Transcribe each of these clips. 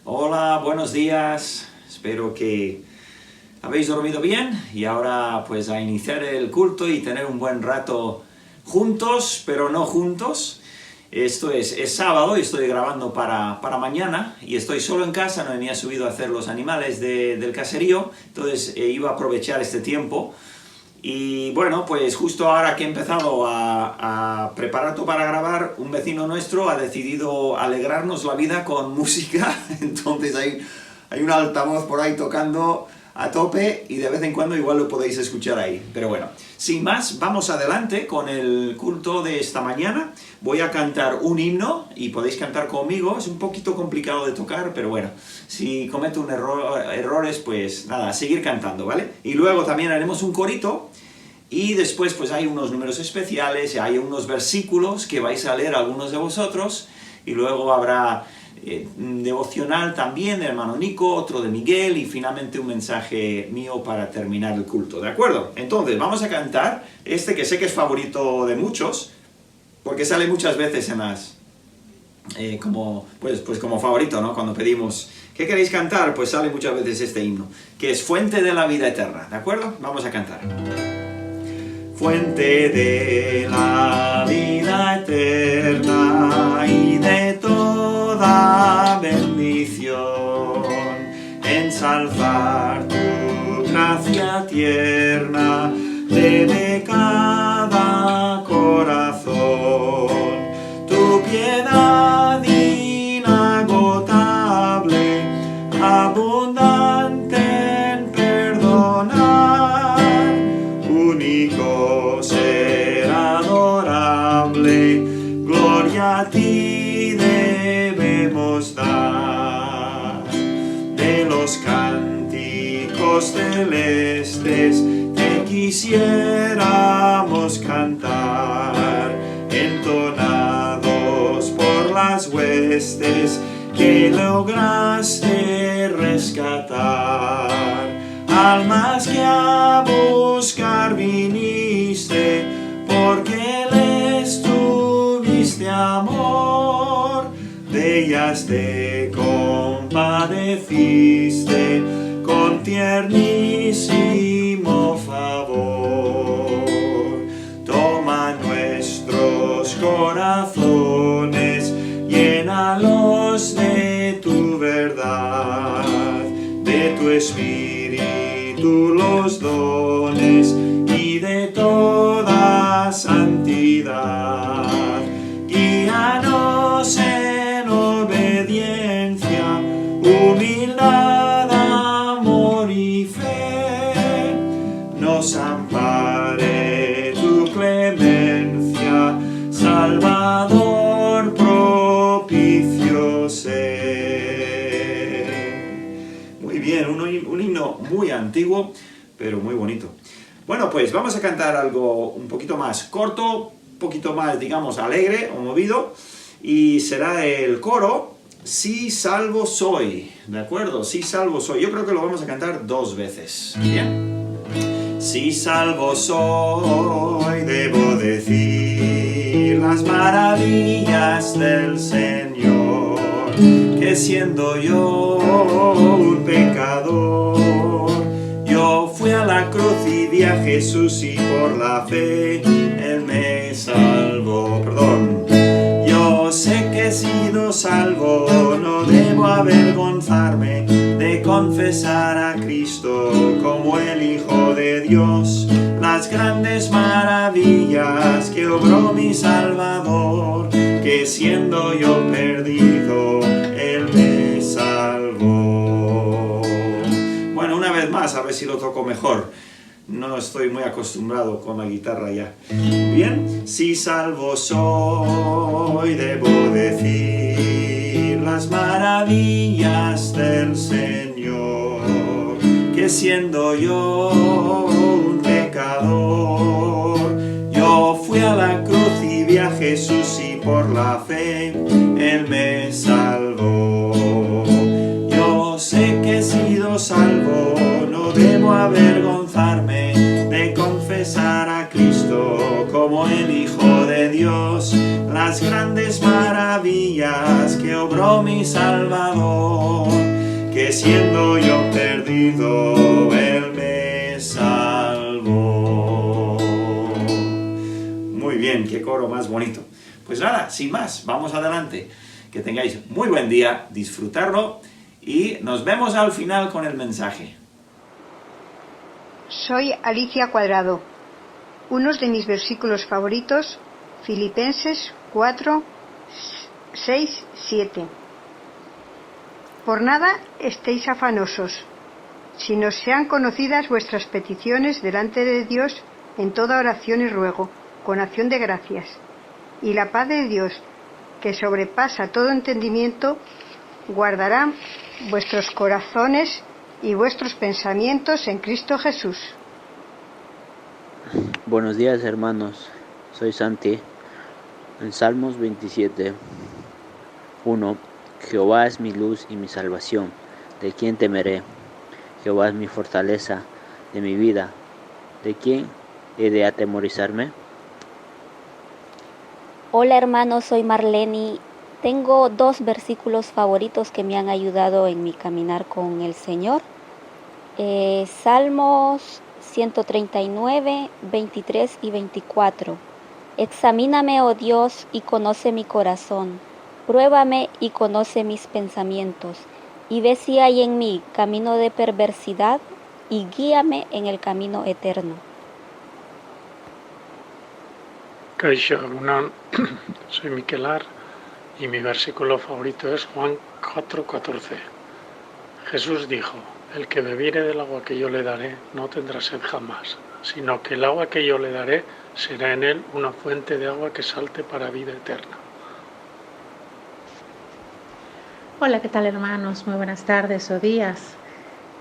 Hola, buenos días. Espero que habéis dormido bien y ahora pues a iniciar el culto y tener un buen rato juntos, pero no juntos. Esto es sábado y estoy grabando para mañana y estoy solo en casa, no me he subido a hacer los animales del caserío, entonces iba a aprovechar este tiempo. Y bueno, pues justo ahora que he empezado a preparar todo para grabar, un vecino nuestro ha decidido alegrarnos la vida con música, entonces hay un altavoz por ahí tocando a tope y de vez en cuando igual lo podéis escuchar ahí. Pero bueno, sin más, vamos adelante con el culto de esta mañana. Voy a cantar un himno y podéis cantar conmigo. Es un poquito complicado de tocar, pero bueno, si cometo errores, pues nada, seguir cantando, ¿vale? Y luego también haremos un corito y después pues hay unos números especiales, hay unos versículos que vais a leer algunos de vosotros y luego habrá devocional también del hermano Nico, otro de Miguel y finalmente un mensaje mío para terminar el culto, ¿de acuerdo? Entonces vamos a cantar este que sé que es favorito de muchos porque sale muchas veces en las como favorito, ¿no? Cuando pedimos ¿qué queréis cantar? Pues sale muchas veces este himno que es Fuente de la Vida Eterna, ¿de acuerdo? Vamos a cantar. Fuente de la vida eterna y de toda bendición, ensalzar tu gracia tierna debe cada corazón, tu piedad inagotable, abundante en perdonar, único ser adorable, gloria a ti debemos dar. De los cánticos celestes que quisiéramos cantar, entonados por las huestes que lograste rescatar, almas que a buscar viniste, porque les tuviste amor, de ellas te compadeciste con tiernísimo favor. Toma nuestros corazones, llénalos de tu verdad, de tu espíritu los dones y de toda santidad. Guíanos en obediencia, humildad, amor y fe. Nos ampare tu clemencia, Salvador propicio sé. Muy bien, un himno muy antiguo, pero muy bonito. Bueno, pues vamos a cantar algo un poquito más corto, un poquito más, digamos, alegre o movido, y será el coro, Si salvo soy, ¿de acuerdo? Si salvo soy. Yo creo que lo vamos a cantar 2 veces, ¿bien? Si salvo soy, debo decir las maravillas del Señor, que siendo yo un pecador, yo fui a la cruz y vi a Jesús y por la fe Él me salvó. Yo sé que he sido salvo, no debo avergonzarme de confesar a Cristo como el Hijo de Dios, las grandes maravillas que obró mi Salvador, que siendo yo perdido, Él me salvó. Bueno, una vez más, a ver si lo toco mejor. No estoy muy acostumbrado con la guitarra ya. Bien, si salvo soy, debo decir las maravillas del Señor, que siendo yo un pecador, yo fui a la cruz y vi a Jesús y por la fe Él me salvó. Yo sé que he sido salvo, no debo avergonzarme de confesar a Cristo como el Hijo de Dios, las grandes maravillas que obró mi Salvador, que siendo yo perdido, Él me salvó. Muy bien, qué coro más bonito. Pues nada, sin más, vamos adelante. Que tengáis muy buen día, disfrutarlo y nos vemos al final con el mensaje. Soy Alicia Cuadrado. Unos de mis versículos favoritos, Filipenses 4, 6, 7. Por nada estéis afanosos, sino sean conocidas vuestras peticiones delante de Dios en toda oración y ruego, con acción de gracias. Y la paz de Dios, que sobrepasa todo entendimiento, guardará vuestros corazones y vuestros pensamientos en Cristo Jesús. Buenos días, hermanos. Soy Santi. En Salmos 27, 1. Jehová es mi luz y mi salvación. ¿De quién temeré? Jehová es mi fortaleza de mi vida. ¿De quién he de atemorizarme? Hola hermanos, soy Marleni. Tengo 2 versículos favoritos que me han ayudado en mi caminar con el Señor. Salmos 139, 23 y 24. Examíname, oh Dios, y conoce mi corazón. Pruébame y conoce mis pensamientos. Y ve si hay en mí camino de perversidad y guíame en el camino eterno. Kaixo Egunon, soy Miquelar y mi versículo favorito es Juan 4:14. Jesús dijo: el que bebiere del agua que yo le daré no tendrá sed jamás, sino que el agua que yo le daré será en él una fuente de agua que salte para vida eterna. Hola, ¿qué tal hermanos? Muy buenas tardes o días.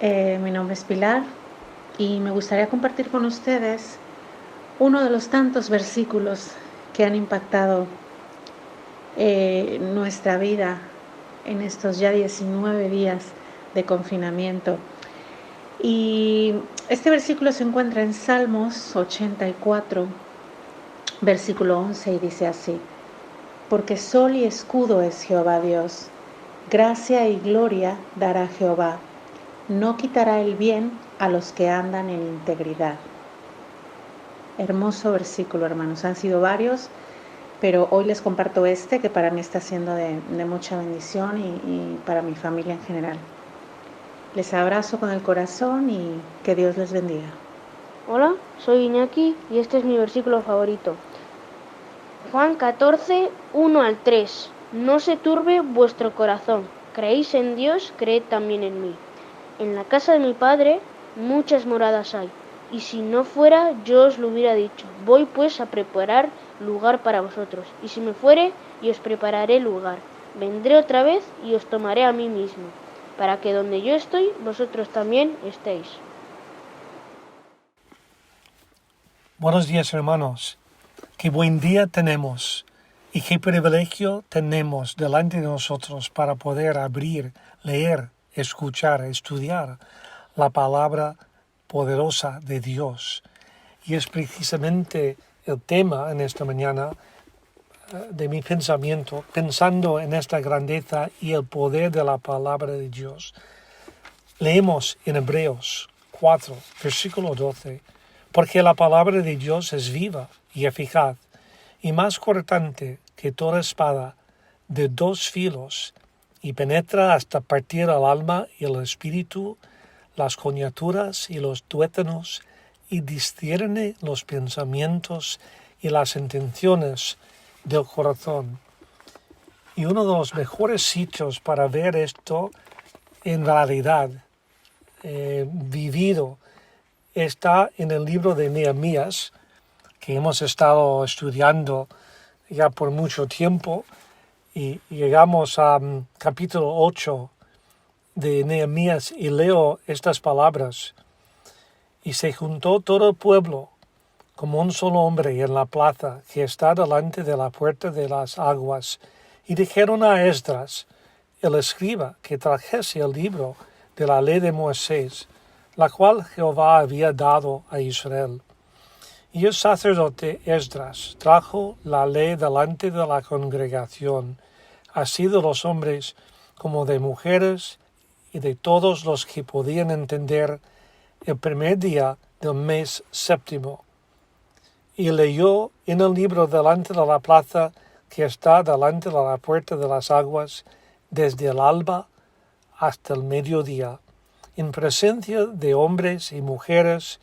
Mi nombre es Pilar y me gustaría compartir con ustedes uno de los tantos versículos que han impactado nuestra vida en estos ya 19 días de confinamiento. Y este versículo se encuentra en Salmos 84, versículo 11, y dice así: porque sol y escudo es Jehová Dios, gracia y gloria dará Jehová, no quitará el bien a los que andan en integridad. Hermoso versículo, hermanos. Han sido varios, pero hoy les comparto este que para mí está siendo de mucha bendición y para mi familia en general. Les abrazo con el corazón y que Dios les bendiga. Hola, soy Iñaki y este es mi versículo favorito. Juan 14, 1 al 3. No se turbe vuestro corazón. Creéis en Dios, creed también en mí. En la casa de mi Padre muchas moradas hay. Y si no fuera, yo os lo hubiera dicho. Voy pues a preparar lugar para vosotros. Y si me fuere, y os prepararé lugar. Vendré otra vez y os tomaré a mí mismo, para que donde yo estoy, vosotros también estéis. Buenos días, hermanos. Qué buen día tenemos y qué privilegio tenemos delante de nosotros para poder abrir, leer, escuchar, estudiar la palabra poderosa de Dios. Y es precisamente el tema en esta mañana de mi pensamiento, pensando en esta grandeza y el poder de la palabra de Dios. Leemos en Hebreos 4, versículo 12, porque la palabra de Dios es viva y eficaz, y más cortante que toda espada de 2 filos, y penetra hasta partir el alma y el espíritu, las coyunturas y los tuétanos, y discierne los pensamientos y las intenciones del corazón. Y uno de los mejores sitios para ver esto en realidad vivido está en el libro de Nehemías, que hemos estado estudiando ya por mucho tiempo, y llegamos a capítulo 8 de Nehemías y leo estas palabras. Y se juntó todo el pueblo como un solo hombre en la plaza que está delante de la puerta de las aguas, y dijeron a Esdras, el escriba, que trajese el libro de la ley de Moisés, la cual Jehová había dado a Israel. Y el sacerdote Esdras trajo la ley delante de la congregación, así de los hombres como de mujeres y de todos los que podían entender, el primer día del mes séptimo. Y leyó en el libro delante de la plaza que está delante de la puerta de las aguas, desde el alba hasta el mediodía, en presencia de hombres y mujeres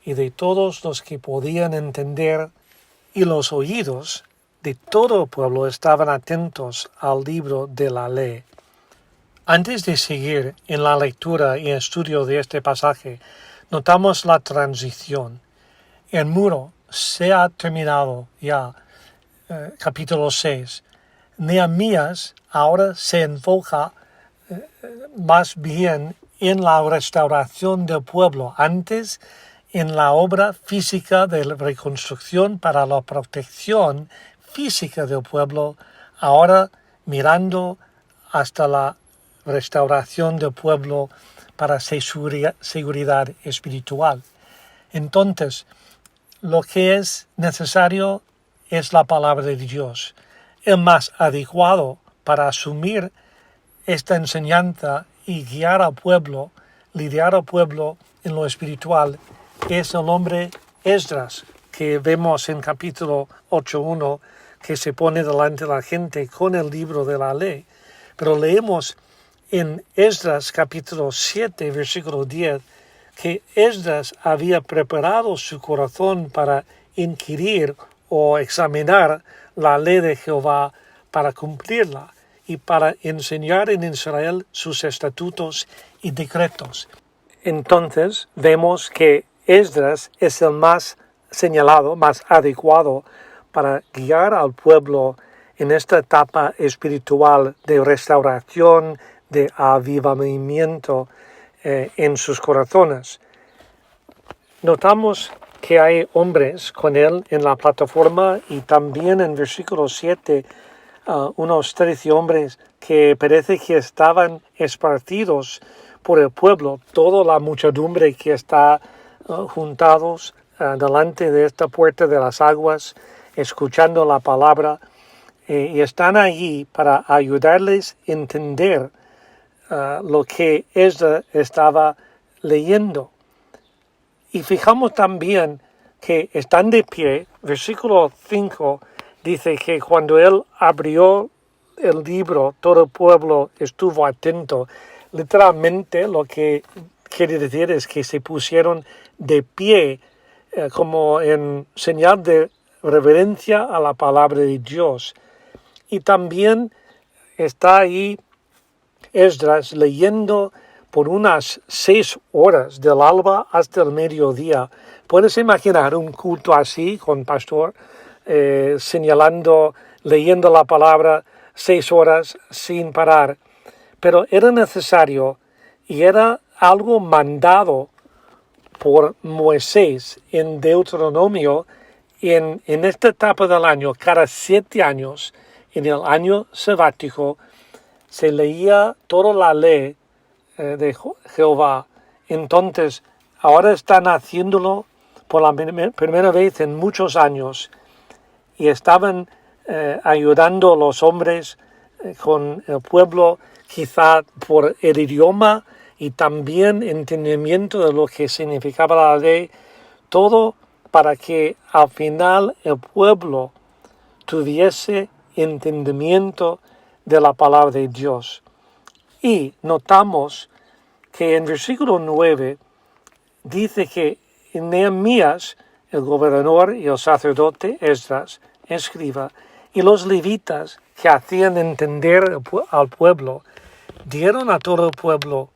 y de todos los que podían entender, y los oídos de todo el pueblo estaban atentos al libro de la ley. Antes de seguir en la lectura y estudio de este pasaje, notamos la transición. El muro se ha terminado ya, capítulo 6. Nehemías ahora se enfoca más bien en la restauración del pueblo, antes en la obra física de la reconstrucción para la protección física del pueblo, ahora mirando hasta la restauración del pueblo para seguridad espiritual. Entonces, lo que es necesario es la palabra de Dios. El más adecuado para asumir esta enseñanza y guiar al pueblo, lidiar al pueblo en lo espiritual, es el hombre Esdras, que vemos en capítulo 8.1, que se pone delante de la gente con el libro de la ley. Pero leemos en Esdras capítulo 7, versículo 10, que Esdras había preparado su corazón para inquirir o examinar la ley de Jehová para cumplirla y para enseñar en Israel sus estatutos y decretos. Entonces vemos que Esdras es el más señalado, más adecuado para guiar al pueblo en esta etapa espiritual de restauración, de avivamiento en sus corazones. Notamos que hay hombres con él en la plataforma y también en versículo 7 unos 13 hombres que parece que estaban esparcidos por el pueblo, toda la muchedumbre que está juntados delante de esta puerta de las aguas, escuchando la palabra, y están allí para ayudarles a entender lo que Esdras estaba leyendo. Y fijamos también que están de pie. Versículo 5 dice que cuando él abrió el libro, todo el pueblo estuvo atento. Literalmente lo que quiere decir es que se pusieron de pie como en señal de reverencia a la palabra de Dios. Y también está ahí Esdras leyendo por unas 6 horas del alba hasta el mediodía. ¿Puedes imaginar un culto así con pastor señalando, leyendo la palabra 6 horas sin parar? Pero era necesario y era algo mandado por Moisés en Deuteronomio en esta etapa del año. Cada 7 años, en el año sabático, se leía toda la ley de Jehová. Entonces, ahora están haciéndolo por la primera vez en muchos años y estaban ayudando a los hombres con el pueblo, quizá por el idioma y también entendimiento de lo que significaba la ley, todo para que al final el pueblo tuviese entendimiento de la palabra de Dios. Y notamos que en versículo 9 dice que Nehemías, el gobernador y el sacerdote Esdras, escriba, y los levitas que hacían entender al pueblo, dijeron a todo el pueblo,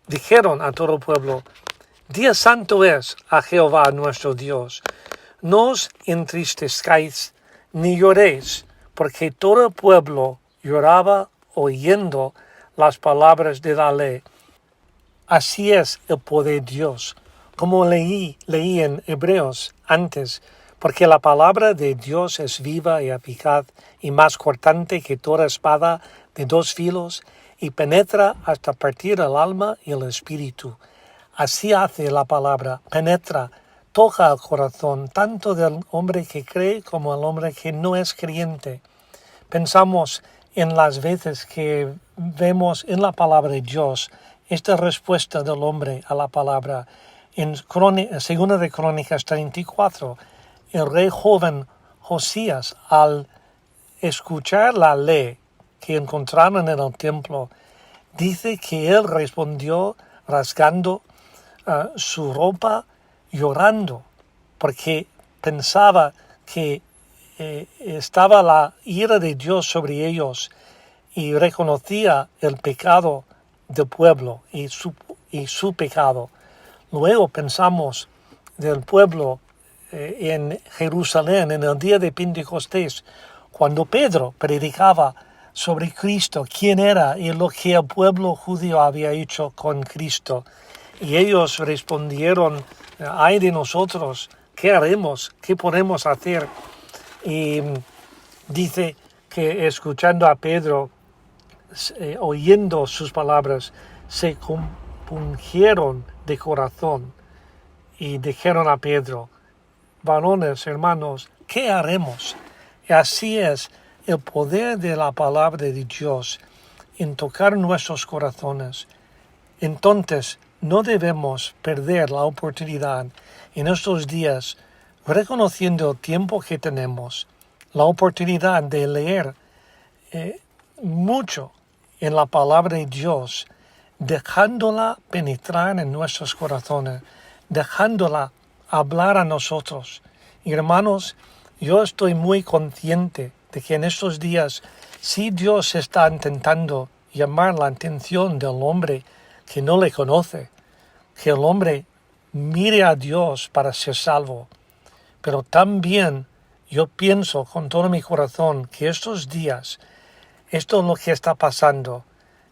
día santo es a Jehová nuestro Dios. No os entristezcáis ni lloréis, porque todo el pueblo lloraba oyendo las palabras de la ley. Así es el poder de Dios, como leí en Hebreos antes, porque la palabra de Dios es viva y eficaz y más cortante que toda espada de 2 filos y penetra hasta partir el alma y el espíritu. Así hace la palabra, penetra toca al corazón, tanto del hombre que cree como del hombre que no es creyente. Pensamos en las veces que vemos en la palabra de Dios esta respuesta del hombre a la palabra. En Segunda de Crónicas 34, el rey joven Josías, al escuchar la ley que encontraron en el templo, dice que él respondió rasgando su ropa, llorando, porque pensaba que estaba la ira de Dios sobre ellos y reconocía el pecado del pueblo y su pecado. Luego pensamos del pueblo en Jerusalén en el día de Pentecostés, cuando Pedro predicaba sobre Cristo, quién era y lo que el pueblo judío había hecho con Cristo. Y ellos respondieron, ay de nosotros, ¿qué haremos? ¿Qué podemos hacer? Y dice que escuchando a Pedro, oyendo sus palabras, se compungieron de corazón y dijeron a Pedro, varones, hermanos, ¿qué haremos? Y así es el poder de la palabra de Dios en tocar nuestros corazones. Entonces, no debemos perder la oportunidad en estos días, reconociendo el tiempo que tenemos, la oportunidad de leer mucho en la palabra de Dios, dejándola penetrar en nuestros corazones, dejándola hablar a nosotros. Y hermanos, yo estoy muy consciente de que en estos días, si Dios está intentando llamar la atención del hombre que no le conoce, que el hombre mire a Dios para ser salvo. Pero también yo pienso con todo mi corazón que estos días, esto es lo que está pasando,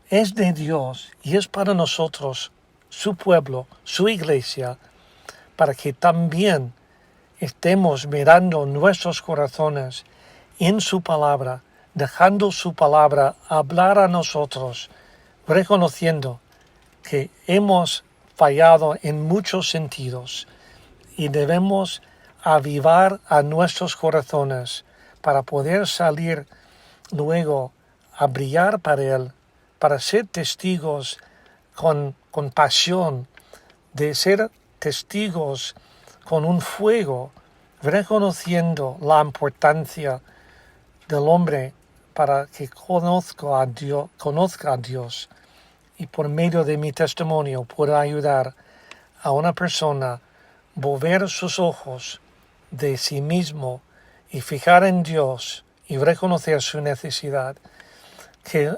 es de Dios y es para nosotros, su pueblo, su iglesia, para que también estemos mirando nuestros corazones en su palabra, dejando su palabra hablar a nosotros, reconociendo que hemos fallado en muchos sentidos y debemos avivar a nuestros corazones para poder salir luego a brillar para Él, para ser testigos con pasión, de ser testigos con un fuego, reconociendo la importancia del hombre para que conozca a Dios y por medio de mi testimonio pueda ayudar a una persona a volver sus ojos de sí mismo y fijar en Dios y reconocer su necesidad. Que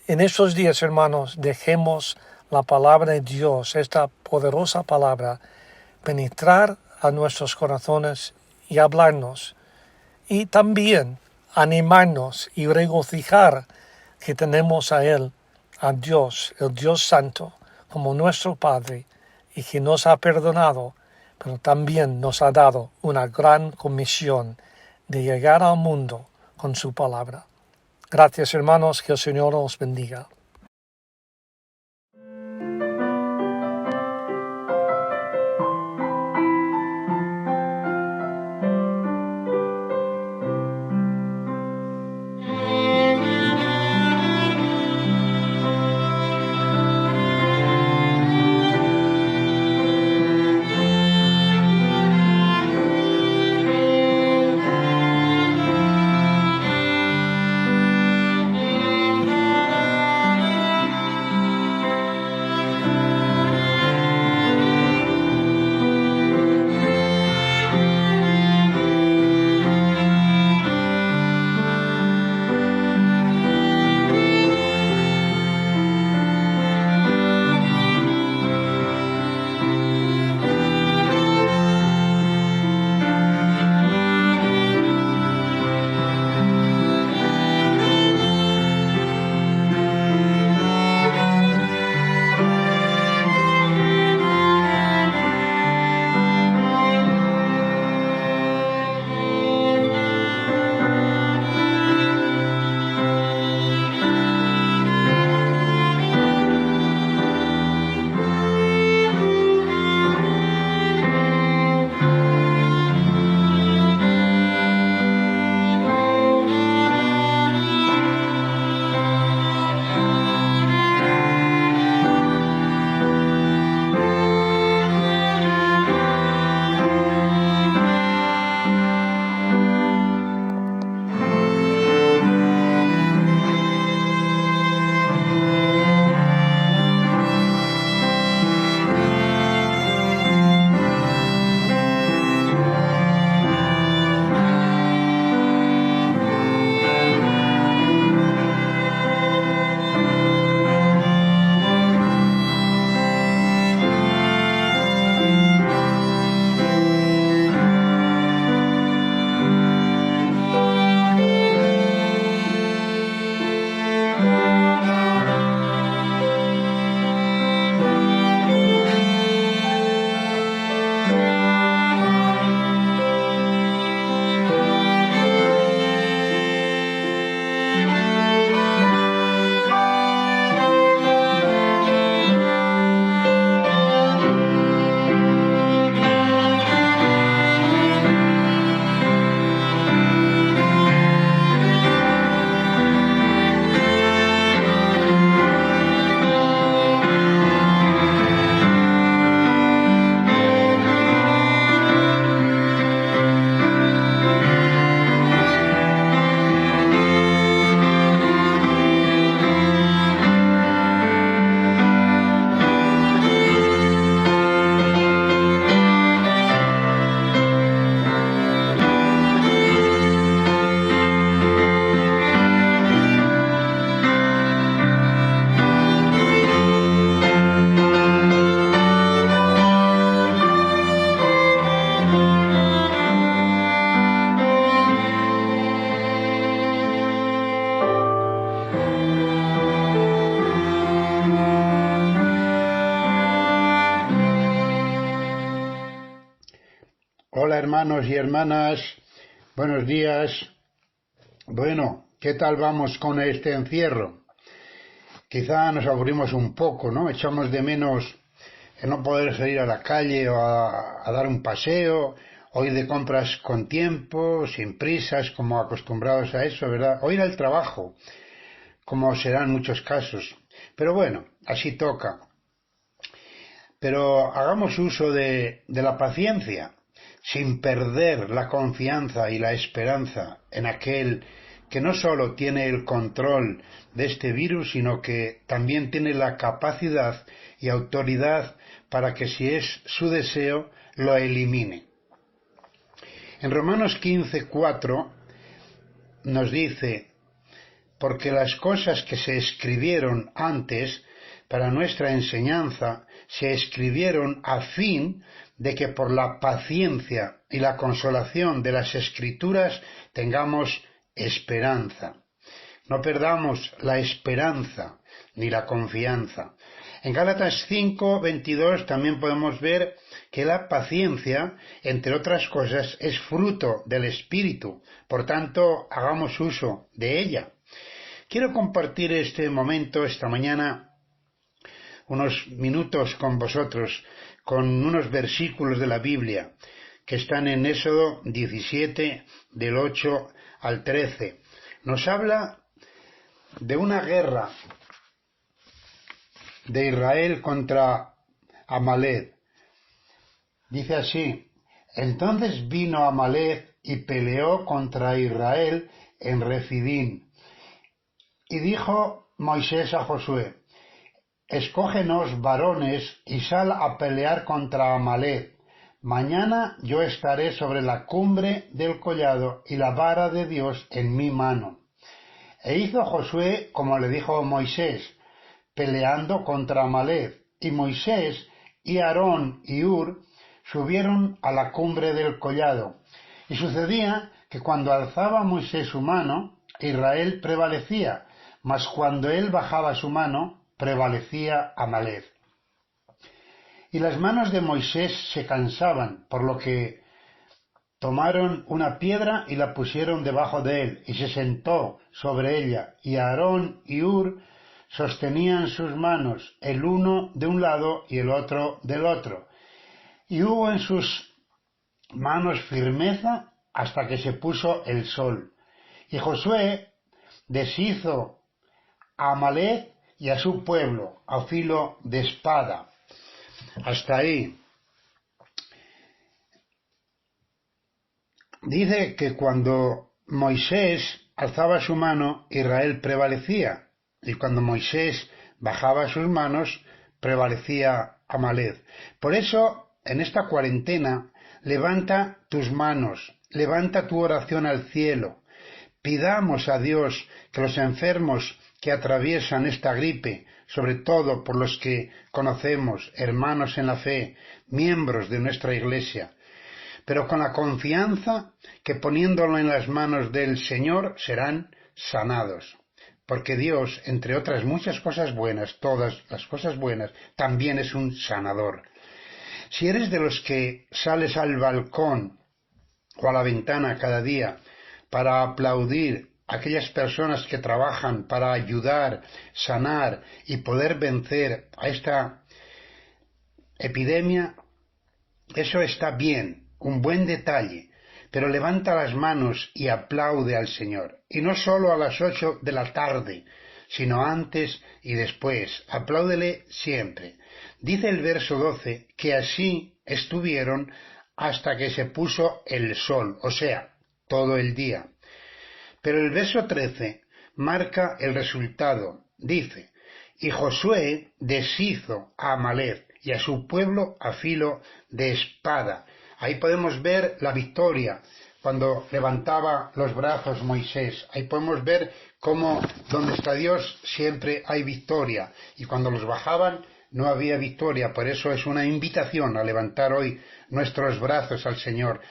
en estos días, hermanos, dejemos la palabra de Dios, esta poderosa palabra, penetrar a nuestros corazones y hablarnos. Y también animarnos y regocijar que tenemos a Él, a Dios, el Dios Santo, como nuestro Padre, y que nos ha perdonado, pero también nos ha dado una gran comisión de llegar al mundo con su palabra. Gracias, hermanos, que el Señor os bendiga. hermanos y hermanas, buenos días. Bueno, ¿qué tal vamos con este encierro? Quizá nos aburrimos un poco, ¿no? Echamos de menos el no poder salir a la calle o a dar un paseo, o ir de compras con tiempo, sin prisas, como acostumbrados a eso, ¿verdad? O ir al trabajo, como será en muchos casos. Pero bueno, así toca. Pero hagamos uso de la paciencia, sin perder la confianza y la esperanza en aquel que no solo tiene el control de este virus, sino que también tiene la capacidad y autoridad para que, si es su deseo, lo elimine. En Romanos 15:4 nos dice: porque las cosas que se escribieron antes para nuestra enseñanza se escribieron a fin de que por la paciencia y la consolación de las Escrituras tengamos esperanza. No perdamos la esperanza ni la confianza. En Gálatas 5:22 también podemos ver que la paciencia, entre otras cosas, es fruto del Espíritu. Por tanto, hagamos uso de ella. Quiero compartir este momento, esta mañana, unos minutos con vosotros, con unos versículos de la Biblia que están en Éxodo 17, del 8 al 13. Nos habla de una guerra de Israel contra Amalec. Dice así: entonces vino Amalec y peleó contra Israel en Refidín. Y dijo Moisés a Josué: escógenos varones y sal a pelear contra Amalec. Mañana yo estaré sobre la cumbre del collado y la vara de Dios en mi mano. E hizo Josué como le dijo Moisés, peleando contra Amalec. Y Moisés y Aarón y Hur subieron a la cumbre del collado. Y sucedía que cuando alzaba Moisés su mano, Israel prevalecía, mas cuando él bajaba su mano, prevalecía Amalec. Y las manos de Moisés se cansaban, por lo que tomaron una piedra y la pusieron debajo de él, y se sentó sobre ella, y Aarón y Hur sostenían sus manos, el uno de un lado y el otro del otro. Y hubo en sus manos firmeza hasta que se puso el sol. Y Josué deshizo a Amalec y a su pueblo a filo de espada. Hasta ahí. Dice que cuando Moisés alzaba su mano, Israel prevalecía, y cuando Moisés bajaba sus manos, prevalecía Amalec. Por eso, en esta cuarentena, levanta tus manos, levanta tu oración al cielo. Pidamos a Dios que los enfermos que atraviesan esta gripe, sobre todo por los que conocemos, hermanos en la fe, miembros de nuestra Iglesia, pero con la confianza que poniéndolo en las manos del Señor serán sanados. Porque Dios, entre otras muchas cosas buenas, todas las cosas buenas, también es un sanador. Si eres de los que sales al balcón o a la ventana cada día para aplaudir a aquellas personas que trabajan para ayudar, sanar y poder vencer a esta epidemia, eso está bien, un buen detalle, pero levanta las manos y aplaude al Señor. Y no solo a las 8 de la tarde, sino antes y después. Apláudele siempre. Dice el verso 12 que así estuvieron hasta que se puso el sol, o sea, todo el día. Pero el verso 13 marca el resultado. Dice: y Josué deshizo a Amalec y a su pueblo a filo de espada. Ahí podemos ver la victoria cuando levantaba los brazos Moisés. Ahí podemos ver cómo donde está Dios siempre hay victoria, y cuando los bajaban no había victoria. Por eso es una invitación a levantar hoy nuestros brazos al Señor,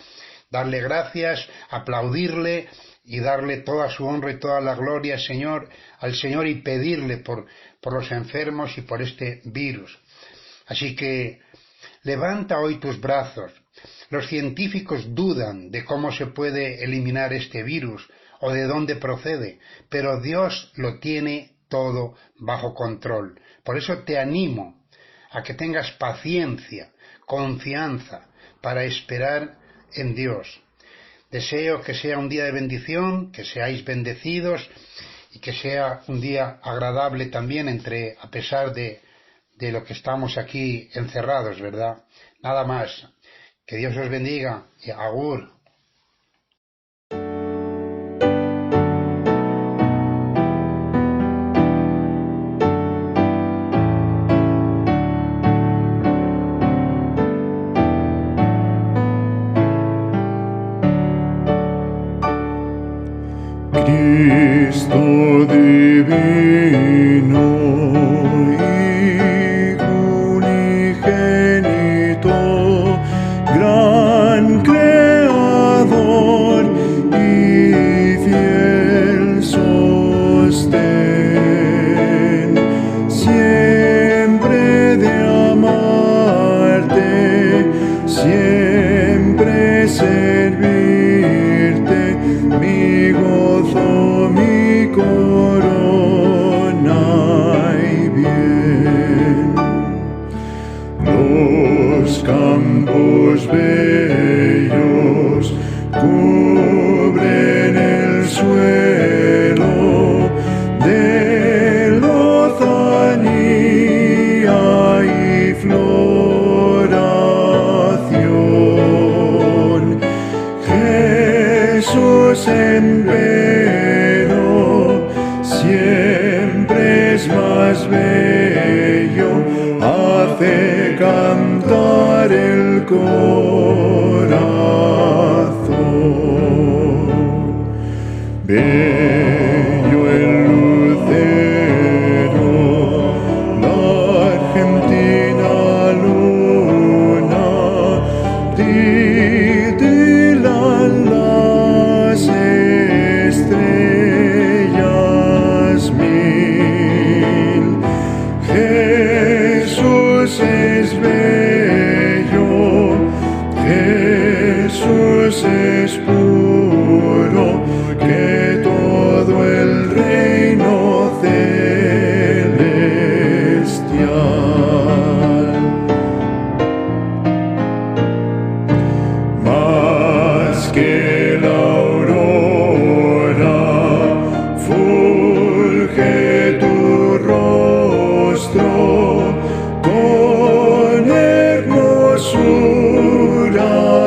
darle gracias, aplaudirle y darle toda su honra y toda la gloria al Señor y pedirle por los enfermos y por este virus. Así que Levanta hoy tus brazos. Los científicos dudan de cómo se puede eliminar este virus o de dónde procede, pero Dios lo tiene todo bajo control. Por eso te animo a que tengas paciencia, confianza para esperar en Dios. Deseo que sea un día de bendición, que seáis bendecidos y que sea un día agradable también a pesar de lo que estamos aquí encerrados, ¿verdad? Nada más. Que Dios os bendiga y agur. Cristo divino y unigénito, gran creador y fiel sostén, siempre de amarte, siempre servirte, mi gozo, mi corona y bien. Los campos bellos cubren el suelo de lozanía y floración. Jesús empero siempre es más bello, hace cantar el corazón. Bello el lucero, la argentina luna, titilan las estrellas mil. Jesús es bello, Jesús es puro, que todo el reino celestial. Más que la aurora, fulge tu rostro con hermosura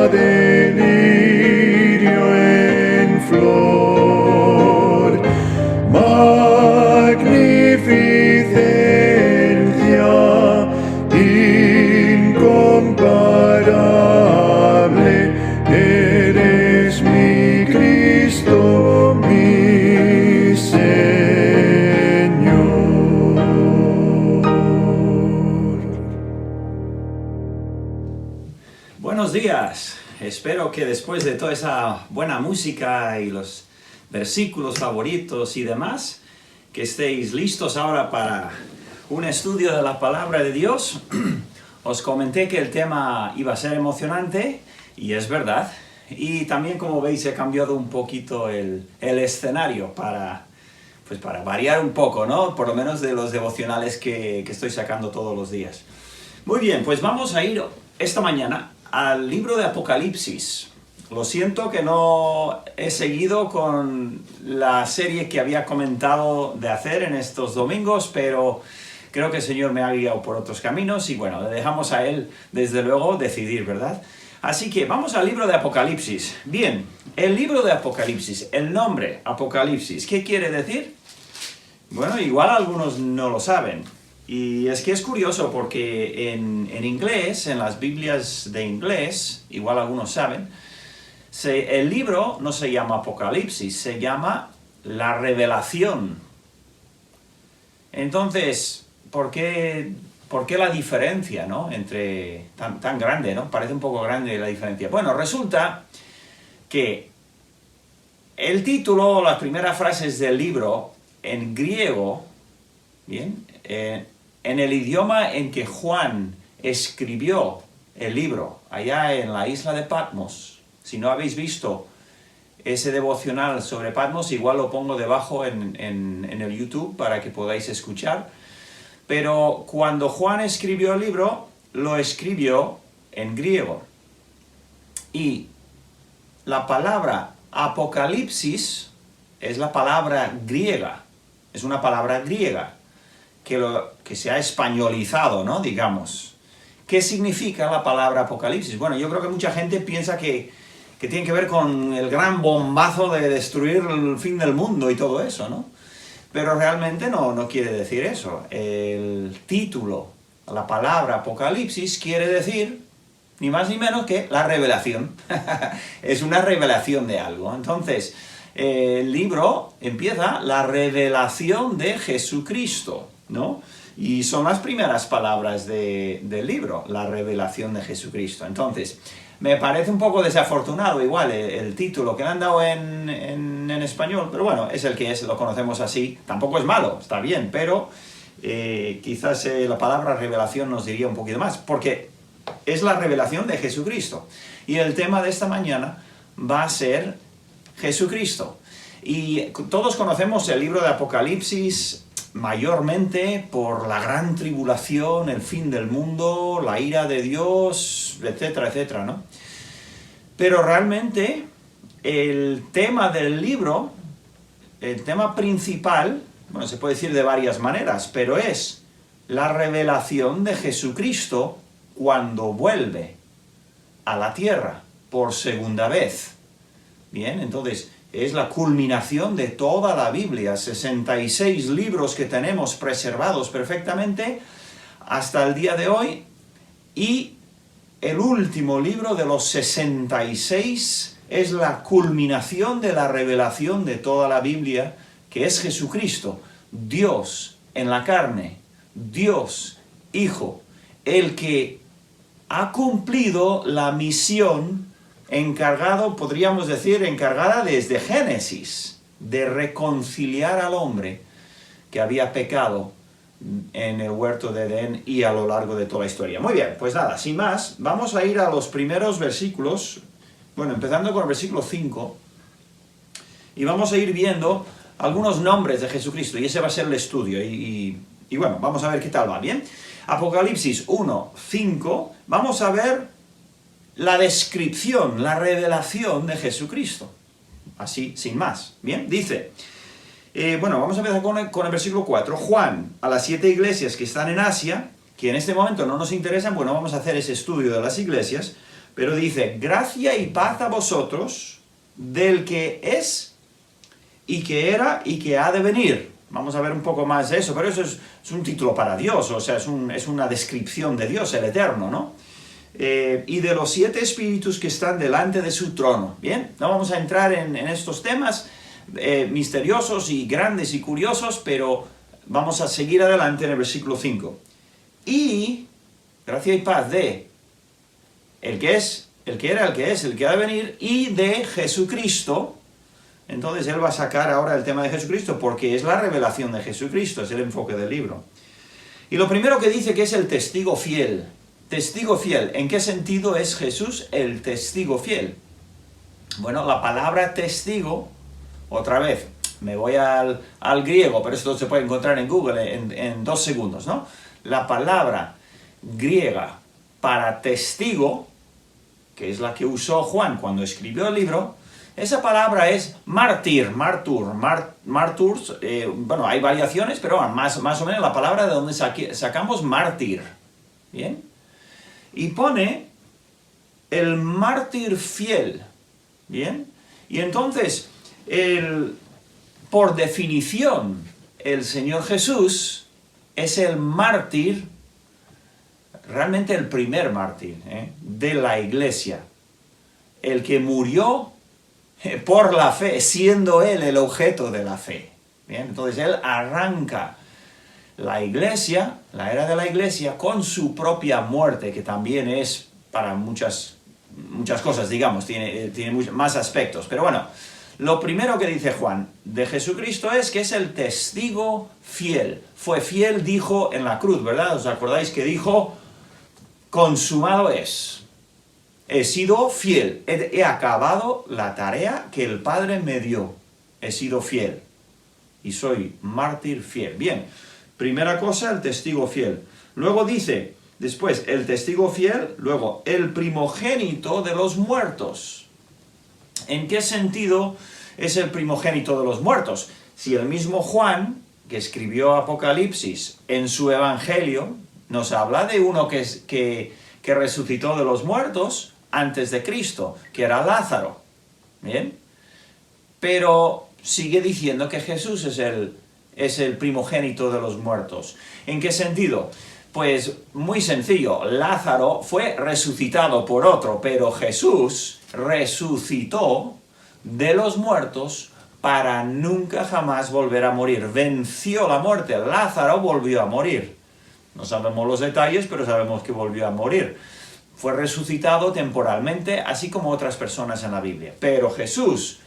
de lirio en flor, magnificencia incomparable, eres mi Cristo, mi Señor. Buenos días. Espero que después de toda esa buena música y los versículos favoritos y demás, que estéis listos ahora para un estudio de la palabra de Dios. Os comenté que el tema iba a ser emocionante, y es verdad. Y también, como veis, he cambiado un poquito el escenario para variar un poco, ¿no? Por lo menos de los devocionales que estoy sacando todos los días. Muy bien, pues vamos a ir esta mañana al libro de Apocalipsis. Lo siento que no he seguido con la serie que había comentado de hacer en estos domingos, pero creo que el Señor me ha guiado por otros caminos y bueno, le dejamos a Él, desde luego, decidir, ¿verdad? Así que vamos al libro de Apocalipsis. Bien, el libro de Apocalipsis, el nombre Apocalipsis, ¿qué quiere decir? Bueno, igual algunos no lo saben. Y es que es curioso porque en inglés, en las Biblias de inglés, igual algunos saben, el libro no se llama Apocalipsis, se llama La Revelación. Entonces, ¿por qué la diferencia, ¿no? Entre tan grande, ¿no? Parece un poco grande la diferencia. Bueno, resulta que el título, las primeras frases del libro, en griego, ¿bien? En el idioma en que Juan escribió el libro allá en la isla de Patmos. Si no habéis visto ese devocional sobre Patmos, igual lo pongo debajo en el YouTube para que podáis escuchar. Pero cuando Juan escribió el libro, lo escribió en griego. Y la palabra Apocalipsis es la palabra griega. Es una palabra griega que se ha españolizado, ¿no? Digamos. ¿Qué significa la palabra Apocalipsis? Bueno, yo creo que mucha gente piensa que tiene que ver con el gran bombazo de destruir el fin del mundo y todo eso, ¿no? Pero realmente no quiere decir eso. El título, la palabra Apocalipsis, quiere decir ni más ni menos que la revelación. Es una revelación de algo. Entonces, el libro empieza la revelación de Jesucristo, ¿no? Y son las primeras palabras del libro, la revelación de Jesucristo. Entonces, me parece un poco desafortunado igual el título que le han dado en español, pero bueno, es el que es, lo conocemos así. Tampoco es malo, está bien, pero quizás la palabra revelación nos diría un poquito más, porque es la revelación de Jesucristo. Y el tema de esta mañana va a ser Jesucristo. Y todos conocemos el libro de Apocalipsis mayormente por la gran tribulación, el fin del mundo, la ira de Dios, etcétera, etcétera, ¿no? Pero realmente el tema del libro, el tema principal, bueno, se puede decir de varias maneras, pero es la revelación de Jesucristo cuando vuelve a la tierra por segunda vez. Bien, entonces es la culminación de toda la Biblia, 66 libros que tenemos preservados perfectamente hasta el día de hoy, y el último libro de los 66 es la culminación de la revelación de toda la Biblia, que es Jesucristo, Dios en la carne, Dios Hijo, el que ha cumplido la misión encargada desde Génesis, de reconciliar al hombre que había pecado en el huerto de Edén y a lo largo de toda la historia. Muy bien, pues nada, sin más, vamos a ir a los primeros versículos, bueno, empezando con el versículo 5, y vamos a ir viendo algunos nombres de Jesucristo, y ese va a ser el estudio, y bueno, vamos a ver qué tal va, ¿bien? Apocalipsis 1, 5, vamos a ver la descripción, la revelación de Jesucristo. Así, sin más. Bien, dice, bueno, vamos a empezar con el versículo 4. Juan, a las 7 iglesias que están en Asia, que en este momento no nos interesan, bueno, vamos a hacer ese estudio de las iglesias, pero dice, gracia y paz a vosotros, del que es, y que era, y que ha de venir. Vamos a ver un poco más de eso, pero eso es un título para Dios, o sea, es una descripción de Dios, el Eterno, ¿no? Y de los 7 espíritus que están delante de su trono. Bien, no vamos a entrar en estos temas misteriosos y grandes y curiosos, pero vamos a seguir adelante en el versículo 5. Y gracia y paz de el que es, el que era, el que es, el que ha de venir, y de Jesucristo. Entonces él va a sacar ahora el tema de Jesucristo, porque es la revelación de Jesucristo, es el enfoque del libro. Y lo primero que dice que es el testigo fiel. Testigo fiel. ¿En qué sentido es Jesús el testigo fiel? Bueno, la palabra testigo, otra vez, me voy al griego, pero esto se puede encontrar en Google en 2 segundos, ¿no? La palabra griega para testigo, que es la que usó Juan cuando escribió el libro, esa palabra es mártir, marturs, bueno, hay variaciones, pero más o menos la palabra de donde sacamos mártir, ¿bien? Y pone el mártir fiel, ¿bien? Y entonces, por definición, el Señor Jesús es el mártir, realmente el primer mártir de la iglesia, el que murió por la fe, siendo él el objeto de la fe, ¿bien? Entonces él arranca la iglesia, la era de la iglesia, con su propia muerte, que también es para muchas cosas, digamos, tiene más aspectos. Pero bueno, lo primero que dice Juan de Jesucristo es que es el testigo fiel. Fue fiel, dijo en la cruz, ¿verdad? ¿Os acordáis que dijo, consumado es. He sido fiel, he acabado la tarea que el Padre me dio. He sido fiel y soy mártir fiel. Bien, primera cosa, el testigo fiel. Luego dice, después, el testigo fiel, luego, el primogénito de los muertos. ¿En qué sentido es el primogénito de los muertos? Si el mismo Juan, que escribió Apocalipsis en su Evangelio, nos habla de uno que resucitó de los muertos antes de Cristo, que era Lázaro. ¿Bien? Pero sigue diciendo que Jesús es el primogénito de los muertos. ¿En qué sentido? Pues muy sencillo, Lázaro fue resucitado por otro, pero Jesús resucitó de los muertos para nunca jamás volver a morir. Venció la muerte, Lázaro volvió a morir. No sabemos los detalles, pero sabemos que volvió a morir. Fue resucitado temporalmente, así como otras personas en la Biblia. Pero Jesús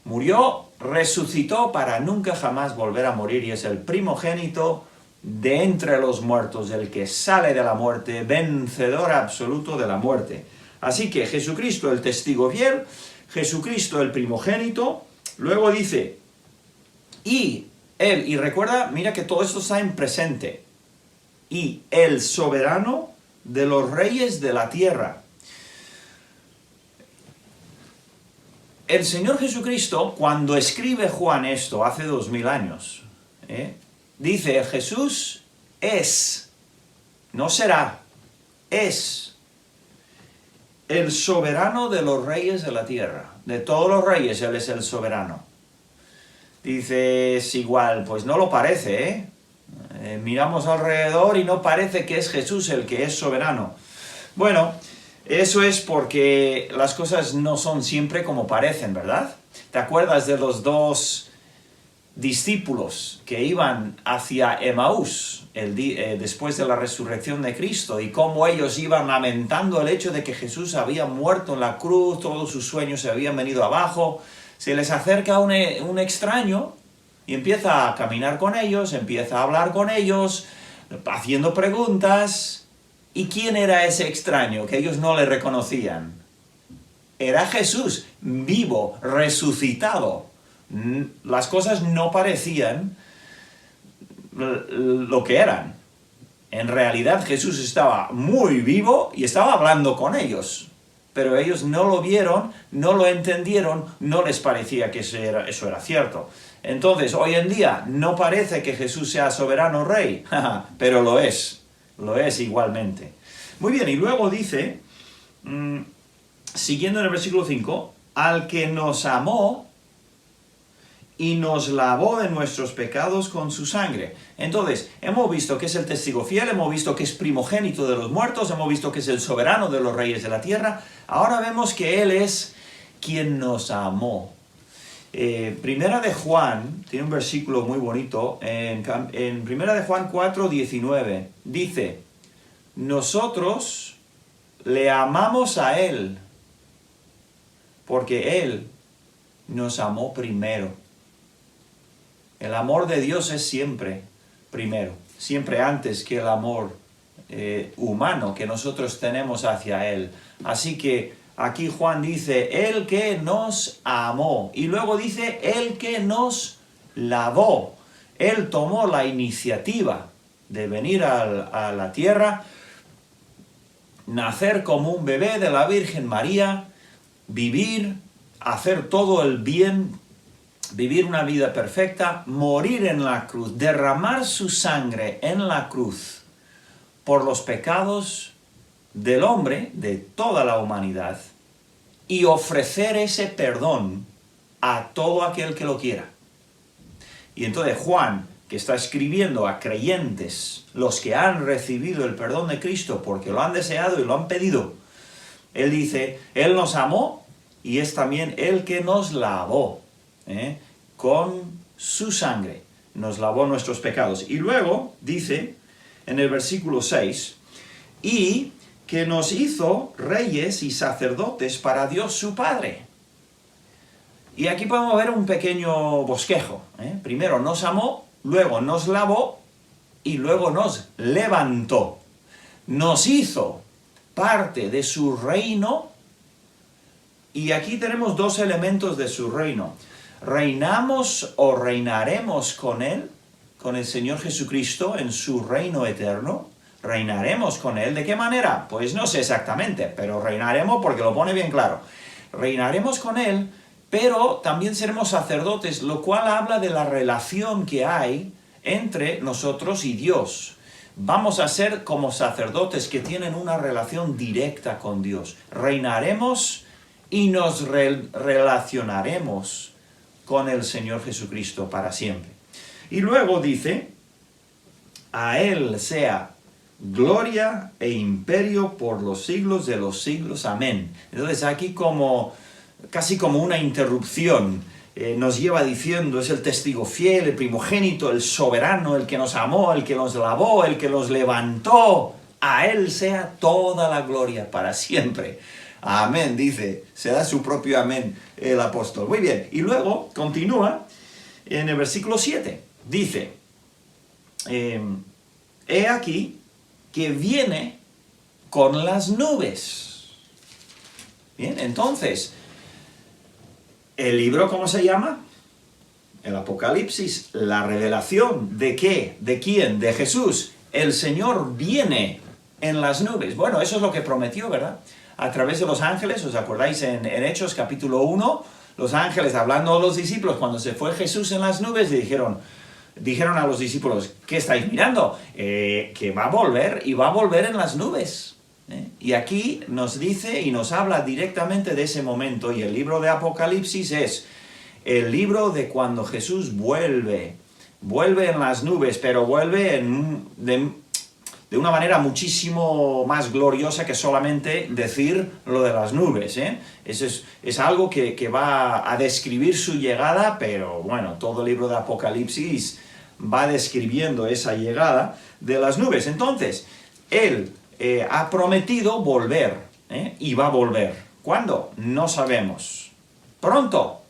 murió, resucitó para nunca jamás volver a morir y es el primogénito de entre los muertos, el que sale de la muerte, vencedor absoluto de la muerte. Así que Jesucristo el testigo fiel, Jesucristo el primogénito, luego dice, y él, y recuerda, mira que todo esto está en presente, y el soberano de los reyes de la tierra. El Señor Jesucristo, cuando escribe Juan esto, hace 2000 años, dice, Jesús es, no será, es el soberano de los reyes de la tierra. De todos los reyes, Él es el soberano. Dices, igual, pues no lo parece, miramos alrededor y no parece que es Jesús el que es soberano. Bueno, eso es porque las cosas no son siempre como parecen, ¿verdad? ¿Te acuerdas de los dos discípulos que iban hacia Emaús después de la resurrección de Cristo y cómo ellos iban lamentando el hecho de que Jesús había muerto en la cruz, todos sus sueños se habían venido abajo? Se les acerca un extraño y empieza a caminar con ellos, empieza a hablar con ellos, haciendo preguntas. ¿Y quién era ese extraño que ellos no le reconocían? Era Jesús, vivo, resucitado. Las cosas no parecían lo que eran. En realidad Jesús estaba muy vivo y estaba hablando con ellos. Pero ellos no lo vieron, no lo entendieron, no les parecía que eso era cierto. Entonces, hoy en día no parece que Jesús sea soberano rey, pero lo es igualmente. Muy bien, y luego dice, siguiendo en el versículo 5, al que nos amó y nos lavó de nuestros pecados con su sangre. Entonces, hemos visto que es el testigo fiel, hemos visto que es primogénito de los muertos, hemos visto que es el soberano de los reyes de la tierra. Ahora vemos que Él es quien nos amó. Primera de Juan, tiene un versículo muy bonito, en Primera de Juan 4:19, dice, nosotros le amamos a Él, porque Él nos amó primero. El amor de Dios es siempre primero, siempre antes que el amor humano que nosotros tenemos hacia Él. Así que aquí Juan dice, el que nos amó. Y luego dice, el que nos lavó. Él tomó la iniciativa de venir a la tierra, nacer como un bebé de la Virgen María, vivir, hacer todo el bien, vivir una vida perfecta, morir en la cruz, derramar su sangre en la cruz por los pecados del hombre, de toda la humanidad, y ofrecer ese perdón a todo aquel que lo quiera. Y entonces Juan, que está escribiendo a creyentes, los que han recibido el perdón de Cristo porque lo han deseado y lo han pedido, él dice, Él nos amó y es también el que nos lavó, con su sangre, nos lavó nuestros pecados. Y luego dice, en el versículo 6, y que nos hizo reyes y sacerdotes para Dios su Padre. Y aquí podemos ver un pequeño bosquejo. Primero nos amó, luego nos lavó y luego nos levantó. Nos hizo parte de su reino. Y aquí tenemos dos elementos de su reino. Reinamos o reinaremos con Él, con el Señor Jesucristo en su reino eterno. Reinaremos con Él. ¿De qué manera? Pues no sé exactamente, pero reinaremos porque lo pone bien claro. Reinaremos con Él, pero también seremos sacerdotes, lo cual habla de la relación que hay entre nosotros y Dios. Vamos a ser como sacerdotes que tienen una relación directa con Dios. Reinaremos y nos relacionaremos con el Señor Jesucristo para siempre. Y luego dice, a Él sea gloria e imperio por los siglos de los siglos. Amén. Entonces aquí casi como una interrupción, nos lleva diciendo, es el testigo fiel, el primogénito, el soberano, el que nos amó, el que nos lavó, el que nos levantó. A Él sea toda la gloria para siempre. Amén, dice, se da su propio amén el apóstol. Muy bien, y luego continúa en el versículo 7. Dice, he aquí que viene con las nubes. Bien, entonces, ¿el libro cómo se llama? El Apocalipsis, la revelación. ¿De qué? ¿De quién? De Jesús. El Señor viene en las nubes. Bueno, eso es lo que prometió, ¿verdad? A través de los ángeles, ¿os acordáis en Hechos capítulo 1? Los ángeles hablando a los discípulos, cuando se fue Jesús en las nubes, dijeron a los discípulos, ¿qué estáis mirando? Que va a volver y va a volver en las nubes. Y aquí nos dice y nos habla directamente de ese momento, y el libro de Apocalipsis es el libro de cuando Jesús vuelve en las nubes, pero vuelve de una manera muchísimo más gloriosa que solamente decir lo de las nubes. Eso es algo que va a describir su llegada, pero bueno, todo el libro de Apocalipsis va describiendo esa llegada de las nubes. Entonces, Él ha prometido volver, y va a volver. ¿Cuándo? No sabemos. ¿Pronto?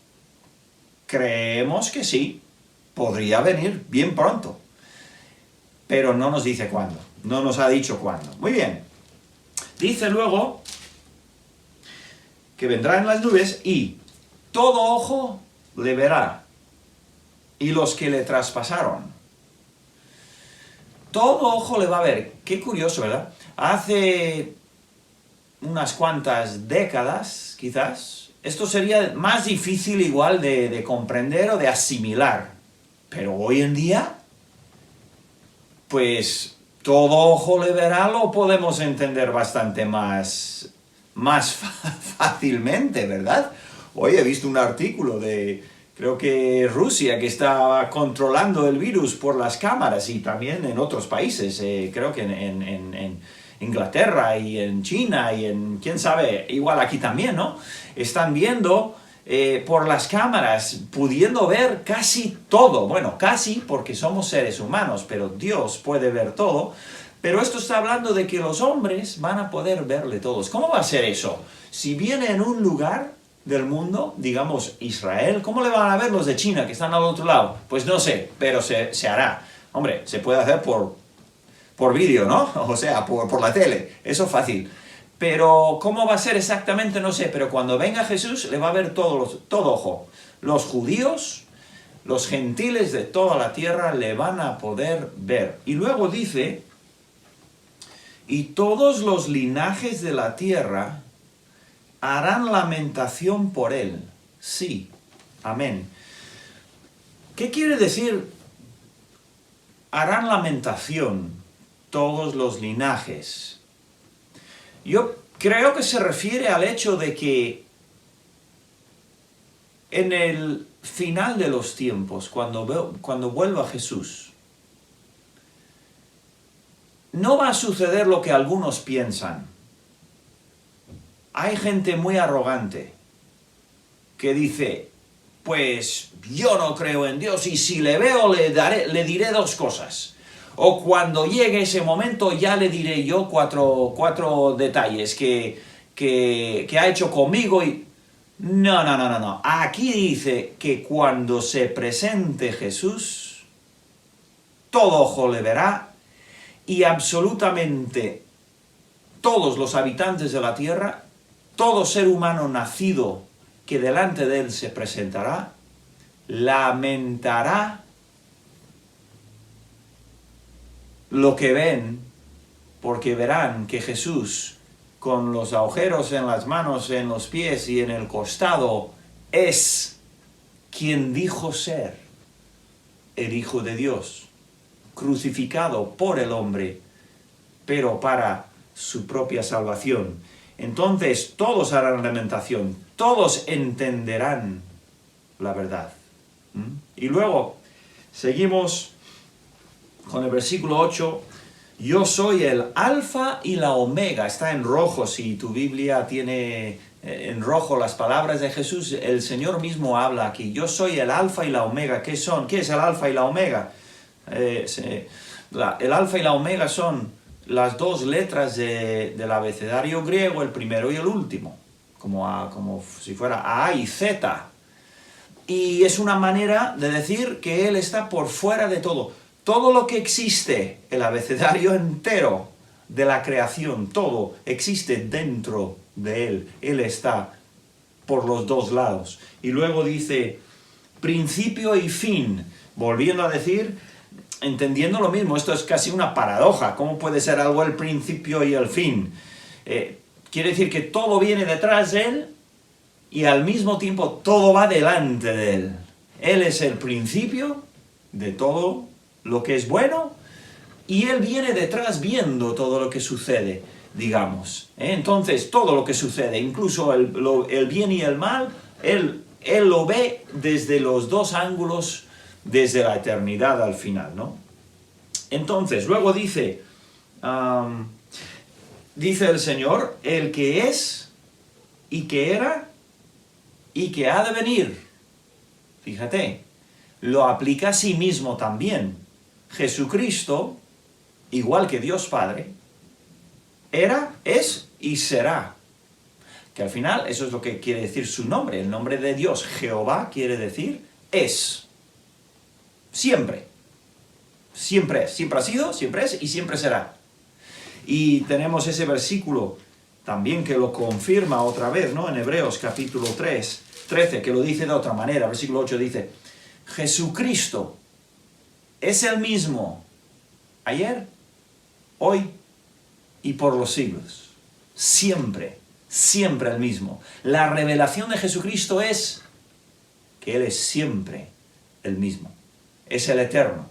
Creemos que sí, podría venir bien pronto, pero no nos dice cuándo. No nos ha dicho cuándo. Muy bien. Dice luego que vendrá en las nubes y todo ojo le verá, y los que le traspasaron. Todo ojo le va a ver. Qué curioso, ¿verdad? Hace unas cuantas décadas, quizás, esto sería más difícil igual de comprender o de asimilar. Pero hoy en día, pues todo ojo le verá, lo podemos entender bastante más fácilmente, ¿verdad? Hoy he visto un artículo de, creo que Rusia, que está controlando el virus por las cámaras, y también en otros países, creo que en Inglaterra y en China y en, quién sabe, igual aquí también, ¿no? Están viendo por las cámaras, pudiendo ver casi todo. Bueno, casi porque somos seres humanos, pero Dios puede ver todo. Pero esto está hablando de que los hombres van a poder verle todos. ¿Cómo va a ser eso? Si viene en un lugar del mundo, digamos Israel, ¿cómo le van a ver los de China que están al otro lado? Pues no sé, pero se hará. Hombre, se puede hacer por vídeo, ¿no? O sea, por la tele. Eso es fácil. Pero ¿cómo va a ser exactamente? No sé. Pero cuando venga Jesús le va a ver todo ojo. Los judíos, los gentiles de toda la tierra le van a poder ver. Y luego dice, y todos los linajes de la tierra harán lamentación por él. Sí. Amén. ¿Qué quiere decir harán lamentación todos los linajes? Yo creo que se refiere al hecho de que en el final de los tiempos, cuando vuelva Jesús, no va a suceder lo que algunos piensan. Hay gente muy arrogante que dice, pues yo no creo en Dios, y si le veo le diré dos cosas. O cuando llegue ese momento ya le diré yo cuatro detalles que ha hecho conmigo. Y no. Aquí dice que cuando se presente Jesús, todo ojo le verá, y absolutamente todos los habitantes de la tierra, todo ser humano nacido que delante de él se presentará, lamentará lo que ven, porque verán que Jesús, con los agujeros en las manos, en los pies y en el costado, es quien dijo ser el Hijo de Dios, crucificado por el hombre, pero para su propia salvación. Entonces todos harán lamentación, todos entenderán la verdad. Y luego seguimos con el versículo 8. Yo soy el alfa y la omega. Está en rojo, si tu Biblia tiene en rojo las palabras de Jesús, el Señor mismo habla aquí. Yo soy el alfa y la omega. ¿Qué son? ¿Qué es el alfa y la omega? El alfa y la omega son las dos letras del abecedario griego, el primero y el último, como si fuera A y Z. Y es una manera de decir que Él está por fuera de todo. Todo lo que existe, el abecedario entero de la creación, todo existe dentro de Él. Él está por los dos lados. Y luego dice, principio y fin, volviendo a decir, entendiendo lo mismo. Esto es casi una paradoja. ¿Cómo puede ser algo el principio y el fin? Quiere decir que todo viene detrás de Él y al mismo tiempo todo va delante de Él. Él es el principio de todo lo que es bueno, y Él viene detrás viendo todo lo que sucede, digamos. Entonces, todo lo que sucede, incluso el bien y el mal, Él lo ve desde los dos ángulos, desde la eternidad al final, ¿no? Entonces, luego dice el Señor, el que es, y que era, y que ha de venir. Fíjate, lo aplica a sí mismo también. Jesucristo, igual que Dios Padre, era, es y será. Que al final eso es lo que quiere decir su nombre. El nombre de Dios, Jehová, quiere decir es. Siempre. Siempre es. Siempre ha sido, siempre es y siempre será. Y tenemos ese versículo también que lo confirma otra vez, ¿no? En Hebreos capítulo 13, que lo dice de otra manera. Versículo 8 dice, Jesucristo es el mismo ayer, hoy y por los siglos. Siempre, siempre el mismo. La revelación de Jesucristo es que Él es siempre el mismo. Es el eterno.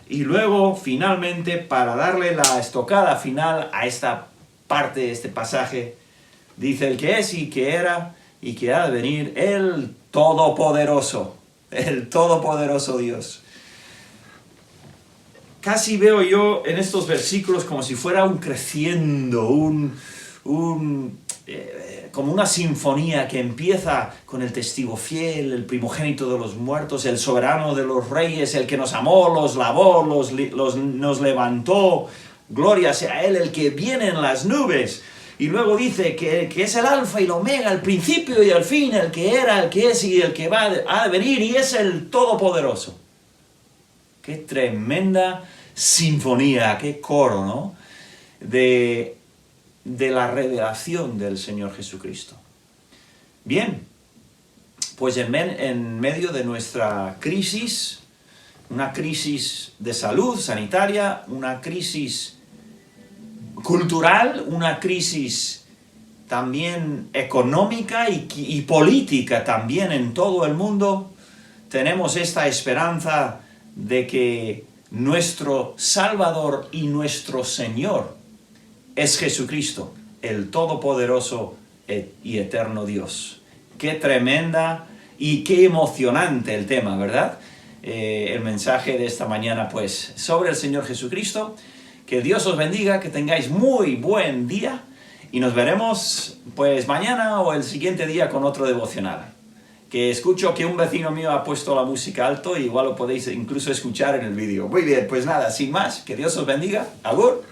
Y luego, finalmente, para darle la estocada final a esta parte, este pasaje, dice el que es y que era y que ha de venir, el Todopoderoso Dios. Casi veo yo en estos versículos como si fuera un creciendo, como una sinfonía que empieza con el testigo fiel, el primogénito de los muertos, el soberano de los reyes, el que nos amó, los lavó, nos levantó, gloria sea Él, el que viene en las nubes. Y luego dice que es el alfa y el omega, el principio y el fin, el que era, el que es y el que ha de venir, y es el todopoderoso. Qué tremenda sinfonía, qué coro, ¿no? De la revelación del Señor Jesucristo. Bien, pues en medio de nuestra crisis, una crisis de salud sanitaria, una crisis cultural, una crisis también económica y política también en todo el mundo, tenemos esta esperanza de que nuestro Salvador y nuestro Señor es Jesucristo, el Todopoderoso y Eterno Dios. Qué tremenda y qué emocionante el tema, ¿verdad? El mensaje de esta mañana, pues, sobre el Señor Jesucristo. Que Dios os bendiga, que tengáis muy buen día y nos veremos, pues, mañana o el siguiente día con otro devocional. Que escucho que un vecino mío ha puesto la música alto y igual lo podéis incluso escuchar en el vídeo. Muy bien, pues nada, sin más, que Dios os bendiga. Agur.